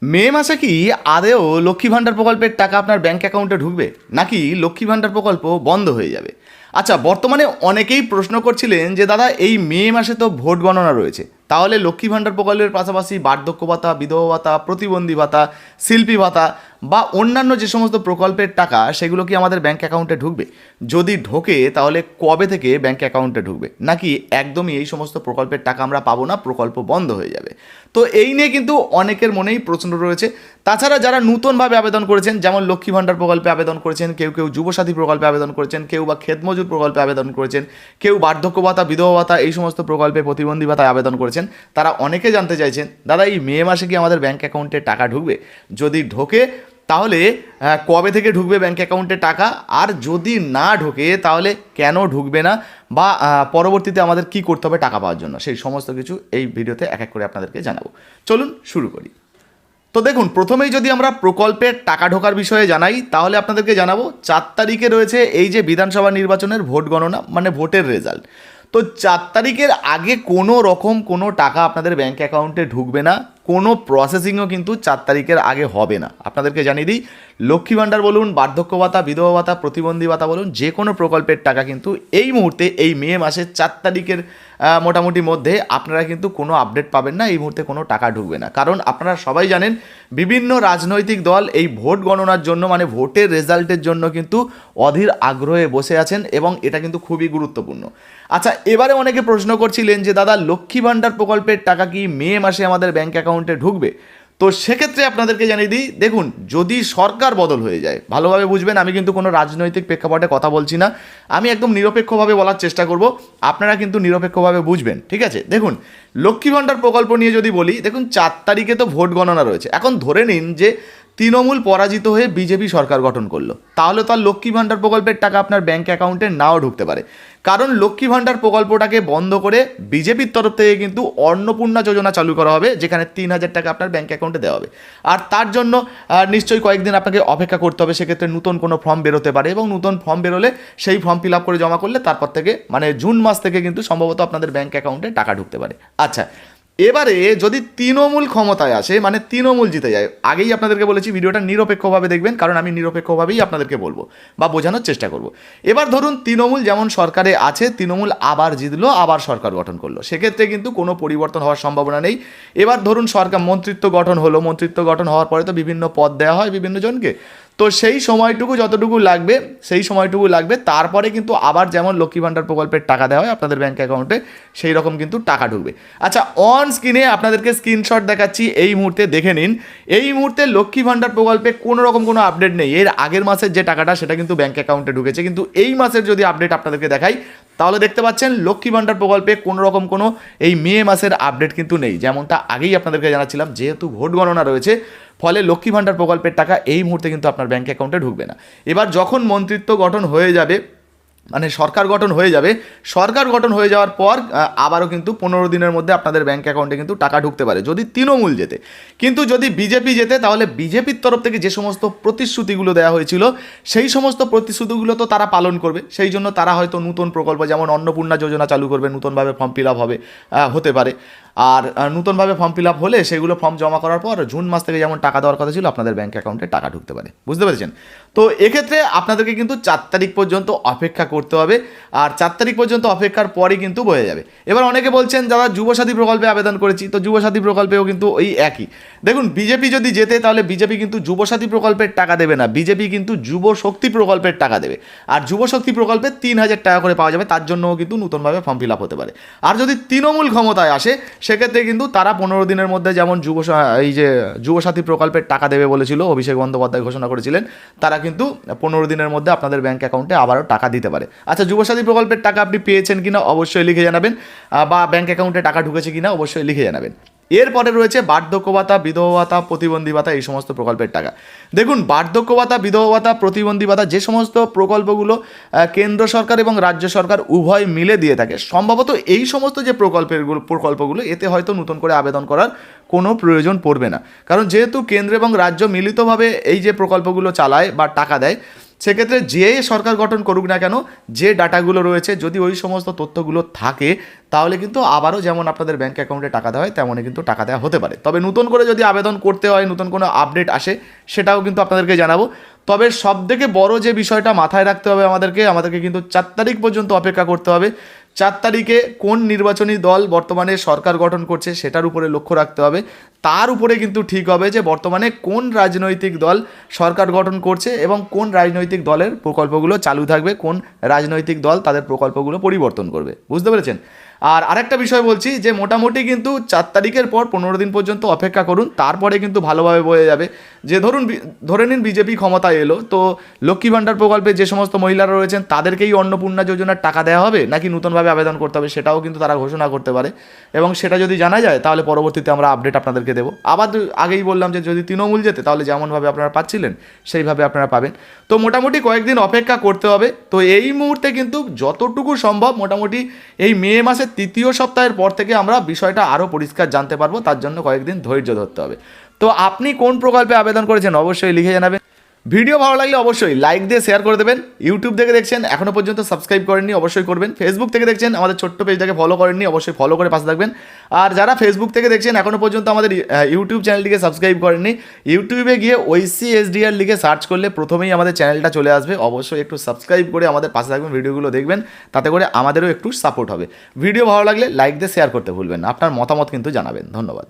মে মাসে কি আদেও লক্ষ্মী ভাণ্ডার প্রকল্পের টাকা আপনার ব্যাংক অ্যাকাউন্টে ঢুকবে, নাকি লক্ষ্মী ভাণ্ডার প্রকল্প বন্ধ হয়ে যাবে? আচ্ছা, বর্তমানে অনেকেই প্রশ্ন করছিলেন যে দাদা এই মে মাসে তো ভোট গণনা রয়েছে, তাহলে লক্ষ্মী ভাণ্ডার প্রকল্পের পাশাপাশি বার্ধক্য ভাতা, বিধবা ভাতা, প্রতিবন্ধী ভাতা, শিল্পী ভাতা বা অন্যান্য যে সমস্ত প্রকল্পের টাকা সেগুলো কি আমাদের ব্যাংক অ্যাকাউন্টে ঢুকবে? যদি ঢোকে তাহলে কবে থেকে ব্যাংক অ্যাকাউন্টে ঢুকবে, নাকি একদমই এই সমস্ত প্রকল্পের টাকা আমরা পাবো না, প্রকল্প বন্ধ হয়ে যাবে? তো এই নিয়ে কিন্তু অনেকের মনেই প্রশ্ন রয়েছে। তাছাড়া যারা নূতনভাবে আবেদন করেছেন, যেমন লক্ষ্মী ভাণ্ডার প্রকল্পে আবেদন করেছেন, কেউ কেউ যুবসাথী প্রকল্পে আবেদন করেছেন, কেউ বা ক্ষেতমজুর প্রকল্পে আবেদন করেছেন, কেউ বার্ধক্য ভাতা, বিধবা ভাতা এই সমস্ত প্রকল্পে, প্রতিবন্ধী ভাতায় আবেদন করেছেন, তারা অনেকে জানতে চাইছেন দাদা এই মে মাসে কি আমাদের ব্যাংক অ্যাকাউন্টে টাকা ঢুকবে? যদি ঢোকে তাহলে কবে থেকে ঢুকবে ব্যাংক অ্যাকাউন্টে টাকা, আর যদি না ঢোকে তাহলে কেন ঢুকবে না, বা পরবর্তীতে আমাদের কি করতে হবে টাকা পাওয়ার জন্য, সেই সমস্ত কিছু এই ভিডিওতে এক এক করে আপনাদেরকে জানাবো। চলুন শুরু করি। তো দেখুন, প্রথমেই যদি আমরা প্রকল্পের টাকা ঢোকার বিষয়ে জানাই, তাহলে আপনাদেরকে জানাবো 4 তারিখে রয়েছে এই যে বিধানসভা নির্বাচনের ভোট গণনা, মানে ভোটের রেজাল্ট। তো 4 তারিখের আগে কোনো রকম কোনো টাকা আপনাদের ব্যাংক অ্যাকাউন্টে ঢুকবে না, কোনো প্রসেসিংও কিন্তু 4 তারিখের আগে হবে না। আপনাদেরকে জানিয়ে দিই, লক্ষ্মী ভাণ্ডার বলুন, বার্ধক্য ভাতা, বিধবা ভাতা, প্রতিবন্ধী ভাতা বলুন, যে কোনো প্রকল্পের টাকা কিন্তু এই মুহূর্তে এই মে মাসের 4 তারিখের মোটামুটি মধ্যে আপনারা কিন্তু কোনো আপডেট পাবেন না, এই মুহূর্তে কোনো টাকা ঢুকবে না। কারণ আপনারা সবাই জানেন বিভিন্ন রাজনৈতিক দল এই ভোট গণনার জন্য, মানে ভোটের রেজাল্টের জন্য কিন্তু অধীর আগ্রহে বসে আছেন, এবং এটা কিন্তু খুবই গুরুত্বপূর্ণ। আচ্ছা, এবারে অনেকে প্রশ্ন করছিলেন যে দাদা লক্ষ্মী ভাণ্ডার প্রকল্পের টাকা কি মে মাসে আমাদের ব্যাংক অ্যাকাউন্টে ঢুকবে? তো সেক্ষেত্রে আপনাদেরকে জানিয়ে দিই, দেখুন যদি সরকার বদল হয়ে যায়, ভালোভাবে বুঝবেন, আমি কিন্তু কোনো রাজনৈতিক প্রেক্ষাপটে কথা বলছি না, আমি একদম নিরপেক্ষভাবে বলার চেষ্টা করব, আপনারা কিন্তু নিরপেক্ষভাবে বুঝবেন, ঠিক আছে? দেখুন, লক্ষ্মী ভাণ্ডার প্রকল্প নিয়ে যদি বলি, দেখুন 4 তারিখে তো ভোট গণনা রয়েছে। এখন ধরে নিন যে তৃণমূল পরাজিত হয়ে বিজেপি সরকার গঠন করলো, তাহলে তো আর লক্ষ্মী ভাণ্ডার প্রকল্পের টাকা আপনার ব্যাংক অ্যাকাউন্টে নাও ঢুকতে পারে। কারণ লক্ষ্মী ভাণ্ডার প্রকল্পটাকে বন্ধ করে বিজেপির তরফ থেকে কিন্তু অন্নপূর্ণা যোজনা চালু করা হবে, যেখানে 3,000 টাকা আপনার ব্যাংক অ্যাকাউন্টে দেওয়া হবে। আর তার জন্য নিশ্চয়ই কয়েকদিন আপনাকে অপেক্ষা করতে হবে, সেক্ষেত্রে নতুন কোনো ফর্ম বেরোতে পারে, এবং নতুন ফর্ম বেরোলে সেই ফর্ম ফিল আপ করে জমা করলে তারপর থেকে, মানে জুন মাস থেকে কিন্তু সম্ভবত আপনাদের ব্যাংক অ্যাকাউন্টে টাকা ঢুকতে পারে। আচ্ছা, এবারে যদি তৃণমূল ক্ষমতায় আসে, মানে তৃণমূল জিতে যায়, আগেই আপনাদেরকে বলেছি ভিডিওটা নিরপেক্ষভাবে দেখবেন, কারণ আমি নিরপেক্ষভাবেই আপনাদেরকে বলবো বা বোঝানোর চেষ্টা করব। এবার ধরুন তৃণমূল যেমন সরকারে আছে, তৃণমূল আবার জিতলো, আবার সরকার গঠন করলো, সেক্ষেত্রে কিন্তু কোনো পরিবর্তন হওয়ার সম্ভাবনা নেই। এবার ধরুন সরকার মন্ত্রিত্ব গঠন হলো, মন্ত্রিত্ব গঠন হওয়ার পরে তো বিভিন্ন পদ দেওয়া হয় বিভিন্ন জনকে, তো সেই সময়টুকু যতটুকু লাগবে, সেই সময়টুকু লাগবে, তারপরে কিন্তু আবার যেমন লক্ষ্মী ভাণ্ডার প্রকল্পের টাকা দেওয়া হয় আপনাদের ব্যাংক অ্যাকাউন্টে, সেই রকম কিন্তু টাকা ঢুকবে। আচ্ছা, অন স্ক্রিনে আপনাদেরকে স্ক্রিনশট দেখাচ্ছি, এই মুহূর্তে দেখে নিন। এই মুহূর্তে লক্ষ্মী ভাণ্ডার প্রকল্পে কোনো রকম কোনো আপডেট নেই। এর আগের মাসের যে টাকাটা সেটা কিন্তু ব্যাংক অ্যাকাউন্টে ঢুকেছে, কিন্তু এই মাসের যদি আপডেট আপনাদেরকে দেখাই, তাহলে দেখতে পাচ্ছেন লক্ষ্মী ভাণ্ডার প্রকল্পে কোনো রকম কোনো এই মে মাসের আপডেট কিন্তু নেই, যেমনটা আগেই আপনাদেরকে জানাচ্ছিলাম, যেহেতু ভোট গণনা রয়েছে, ফলে লক্ষ্মী ভাণ্ডার প্রকল্পের টাকা এই মুহূর্তে কিন্তু আপনার ব্যাংক অ্যাকাউন্টে ঢুকবে না। এবার যখন মন্ত্রিত্ব গঠন হয়ে যাবে, মানে সরকার গঠন হয়ে যাবে, সরকার গঠন হয়ে যাওয়ার পর আবারও কিন্তু 15 দিনের মধ্যে আপনাদের ব্যাংক অ্যাকাউন্টে কিন্তু টাকা ঢুকতে পারে, যদি তৃণমূল জেতে। কিন্তু যদি বিজেপি জেতে, তাহলে বিজেপির তরফ থেকে যে সমস্ত প্রতিশ্রুতিগুলো দেওয়া হয়েছিল, সেই সমস্ত প্রতিশ্রুতিগুলো তো তারা পালন করবে, সেই জন্য তারা হয়তো নতুন প্রকল্প যেমন অন্নপূর্ণা যোজনা চালু করবে, নতুনভাবে ফর্ম ফিল আপ হবে, হতে পারে। আর নতুনভাবে ফর্ম ফিল আপ হলে সেগুলো ফর্ম জমা করার পর জুন মাস থেকে যেমন টাকা দেওয়ার কথা ছিল, আপনাদের ব্যাংক অ্যাকাউন্টে টাকা ঢুকতে পারে। বুঝতে পেরেছেন? তো এক্ষেত্রে আপনাদেরকে কিন্তু 4 তারিখ পর্যন্ত অপেক্ষা করতে হবে, আর 4 তারিখ পর্যন্ত অপেক্ষার পরই কিন্তু হয়ে যাবে। এবার অনেকে বলছেন যারা যুবসাথী প্রকল্পে আবেদন করেছি, তো যুবসাথী প্রকল্পেও কিন্তু ওই একই। দেখুন, বিজেপি যদি জেতে, তাহলে বিজেপি কিন্তু যুবসাথী প্রকল্পের টাকা দেবে না, বিজেপি কিন্তু যুব শক্তি প্রকল্পের টাকা দেবে। আর যুব শক্তি প্রকল্পে 3,000 টাকা করে পাওয়া যাবে, তার জন্যও কিন্তু নতুনভাবে ফর্ম ফিল আপ হতে পারে। আর যদি তৃণমূল ক্ষমতায় আসে, সেক্ষেত্রে কিন্তু তারা 15 দিনের মধ্যে, যেমন এই যে যুবসাথী প্রকল্পের টাকা দেবে বলেছিল, অভিষেক বন্দ্যোপাধ্যায় ঘোষণা করেছিলেন, তারা কিন্তু 15 দিনের মধ্যে আপনাদের ব্যাংক অ্যাকাউন্টে আবারও টাকা দিতে পারে। আচ্ছা, যুবসাথী প্রকল্পের টাকা আপনি পেয়েছেন কিনা অবশ্যই লিখে জানাবেন, বা ব্যাংক অ্যাকাউন্টে টাকা ঢুকেছে কিনা অবশ্যই লিখে জানাবেন। এরপরে রয়েছে বার্ধক্য ভাতা, বিধবা ভাতা, প্রতিবন্ধী ভাতা, এই সমস্ত প্রকল্পের টাকা। দেখুন, বার্ধক্য ভাতা, বিধবা ভাতা, প্রতিবন্ধী ভাতা, যে সমস্ত প্রকল্পগুলো কেন্দ্র সরকার এবং রাজ্য সরকার উভয় মিলে দিয়ে থাকে, সম্ভবত এই সমস্ত যে প্রকল্পগুলো, এতে হয়তো নতুন করে আবেদন করার কোনো প্রয়োজন পড়বে না, কারণ যেহেতু কেন্দ্র এবং রাজ্য মিলিতভাবে এই যে প্রকল্পগুলো চালায় বা টাকা দেয়, সেক্ষেত্রে যে সরকার গঠন করুক না কেন, যে ডাটাগুলো রয়েছে যদি ওই সমস্ত তথ্যগুলো থাকে, তাহলে কিন্তু আবারও যেমন আপনাদের ব্যাঙ্ক অ্যাকাউন্টে টাকা দেওয়া হয় তেমনই কিন্তু টাকা দেওয়া হতে পারে। তবে নতুন করে যদি আবেদন করতে হয়, নতুন কোনো আপডেট আসে, সেটাও কিন্তু আপনাদেরকে জানাবো। তবে সবথেকে বড় যে বিষয়টা মাথায় রাখতে হবে আমাদেরকে কিন্তু 4 তারিখ পর্যন্ত অপেক্ষা করতে হবে। 4 তারিখে কোন নির্বাচনী দল বর্তমানে সরকার গঠন করছে সেটার উপরে লক্ষ্য রাখতে হবে। তার উপরে কিন্তু ঠিক হবে যে বর্তমানে কোন রাজনৈতিক দল সরকার গঠন করছে এবং কোন রাজনৈতিক দলের প্রকল্পগুলো চালু থাকবে, কোন রাজনৈতিক দল তাদের প্রকল্পগুলো পরিবর্তন করবে। বুঝতে পেরেছেন? আর আরেকটা বিষয় বলছি যে মোটামুটি কিন্তু 4 তারিখের পর 15 দিন পর্যন্ত অপেক্ষা করুন, তারপরে কিন্তু ভালোভাবে বোঝা যাবে যে ধরে নিন বিজেপি ক্ষমতায় এলো, তো লক্ষ্মী ভাণ্ডার প্রকল্পে যে সমস্ত মহিলারা রয়েছেন তাদেরকেই অন্নপূর্ণা যোজনার টাকা দেওয়া হবে নাকি নতুনভাবে আবেদন করতে হবে, সেটাও কিন্তু তারা ঘোষণা করতে পারে। এবং সেটা যদি জানা যায় তাহলে পরবর্তীতে আমরা আপডেট আপনাদেরকে দেবো। আবার আগেই বললাম যে যদি তৃণমূল যেতে তাহলে যেমনভাবে আপনারা পাচ্ছিলেন সেইভাবে আপনারা পাবেন। তো মোটামুটি কয়েকদিন অপেক্ষা করতে হবে। তো এই মুহূর্তে কিন্তু যতটুকু সম্ভব মোটামুটি এই মে মাসের 3য় সপ্তাহের পর থেকে আমরা বিষয়টা আরও পরিষ্কার জানতে পারবো, তার জন্য কয়েকদিন ধৈর্য ধরতে হবে। তো আপনি কোন প্রকল্পে আবেদন করেছেন অবশ্যই লিখে জানাবেন। ভিডিও ভালো লাগলে অবশ্যই লাইক দিয়ে শেয়ার করে দেবেন। ইউটিউব থেকে দেখছেন এখনও পর্যন্ত সাবস্ক্রাইব করেননি অবশ্যই করবেন। ফেসবুক থেকে দেখছেন আমাদের ছোট্ট পেজটাকে ফলো করেননি, অবশ্যই ফলো করে পাশে থাকবেন। আর যারা ফেসবুক থেকে দেখছেন এখনও পর্যন্ত আমাদের ইউটিউব চ্যানেলটিকে সাবস্ক্রাইব করেননি, ইউটিউবে গিয়ে ঐসি এসডিআর লিখে সার্চ করলে প্রথমেই আমাদের চ্যানেলটা চলে আসবে। অবশ্যই একটু সাবস্ক্রাইব করে আমাদের পাশে থাকবেন, ভিডিওগুলো দেখবেন, তাতে করে আমাদেরও একটু সাপোর্ট হবে। ভিডিও ভালো লাগলে লাইক দিয়ে শেয়ার করতে ভুলবেন না। আপনার মতামত কিন্তু জানাবেন। ধন্যবাদ।